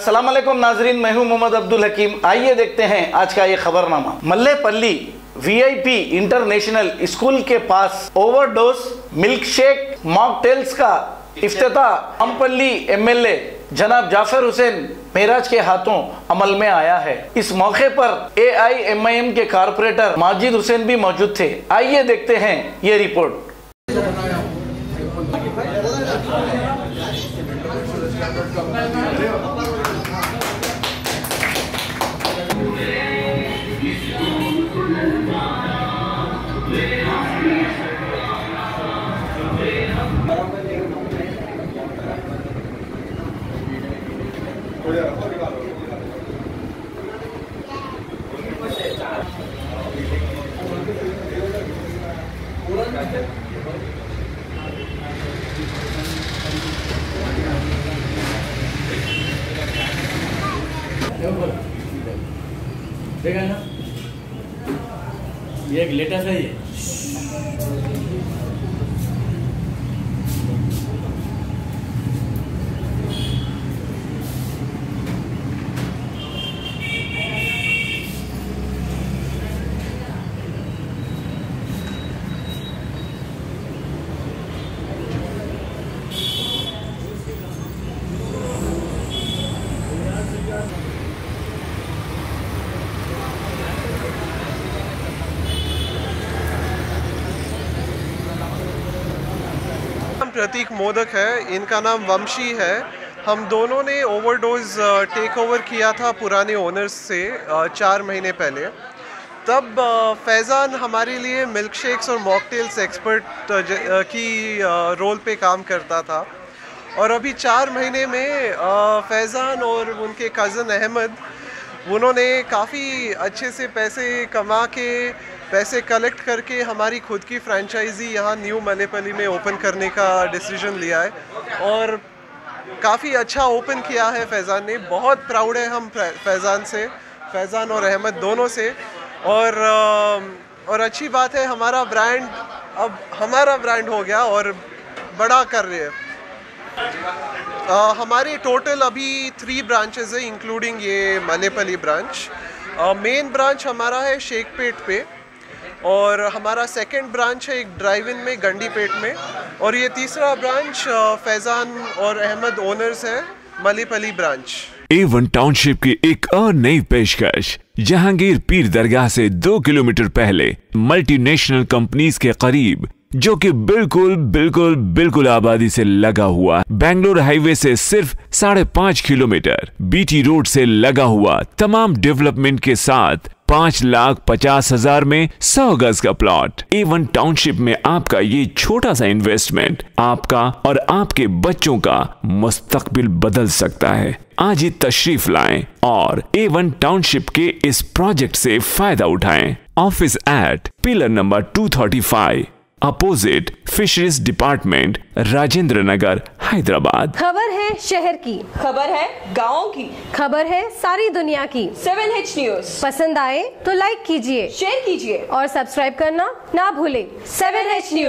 अस्सलाम वालेकुम नाजरीन, मैं हूं मोहम्मद अब्दुल हकीम। आइए देखते हैं आज का ये खबरनामा। मल्लेपल्ली वीआईपी इंटरनेशनल स्कूल के पास ओवरडोज मिल्कशेक मॉकटेल्स का इफ्तिताह अम्पल्ली एमएलए जनाब जाफर हुसैन मेराज के हाथों अमल में आया है। इस मौके पर AIMIM के कारपोरेटर माजिद हुसैन भी मौजूद थे। आइए देखते हैं ये रिपोर्ट। देखा ना, ये एक लेटेस्ट है ये। प्रतीक मोदक है, इनका नाम वंशी है। हम दोनों ने ओवरडोज टेक ओवर किया था पुराने ओनर्स से 4 महीने पहले। तब फैज़ान हमारे लिए मिल्क शेक्स और मॉकटेल्स एक्सपर्ट की रोल पे काम करता था। और अभी 4 महीने में फैज़ान और उनके कज़न अहमद, उन्होंने काफ़ी अच्छे से पैसे कमा के पैसे कलेक्ट करके हमारी खुद की फ्रेंचाइजी यहाँ न्यू मल्लेपल्ली में ओपन करने का डिसीजन लिया है और काफ़ी अच्छा ओपन किया है फैज़ान ने। बहुत प्राउड है हम फैज़ान से, फैज़ान और अहमद दोनों से। और अच्छी बात है, हमारा ब्रांड अब हमारा ब्रांड हो गया और बड़ा कर रहे हैं। हमारे टोटल अभी 3 ब्रांचेस है इंक्लूडिंग ये मल्लेपल्ली ब्रांच। मेन ब्रांच हमारा है शेखपेट पे और हमारा सेकंड ब्रांच है एक ड्राइव इन में गंडीपेट में, और ये तीसरा ब्रांच फैज़ान और अहमद ओनर्स है मल्लेपल्ली ब्रांच। A1 टाउनशिप की एक और नई पेशकश जहांगीर पीर दरगाह से 2 किलोमीटर पहले मल्टीनेशनल कंपनीज के करीब, जो कि बिल्कुल आबादी से लगा हुआ, बेंगलोर हाईवे से सिर्फ 5.5 किलोमीटर, BT रोड से लगा हुआ, तमाम डेवलपमेंट के साथ 5,50,000 में 100 गज का प्लॉट। A1 टाउनशिप में आपका ये छोटा सा इन्वेस्टमेंट आपका और आपके बच्चों का मुस्तकबिल बदल सकता है। आज ही तशरीफ लाएं और A1 टाउनशिप के इस प्रोजेक्ट से फायदा उठाएं। Office at pillar number 235 opposite fisheries department, Rajendra Nagar, Hyderabad. खबर है शहर की, खबर है गाँव की, खबर है सारी दुनिया की। 7H न्यूज पसंद आए तो लाइक कीजिए, शेयर कीजिए और सब्सक्राइब करना ना भूलें। 7H news.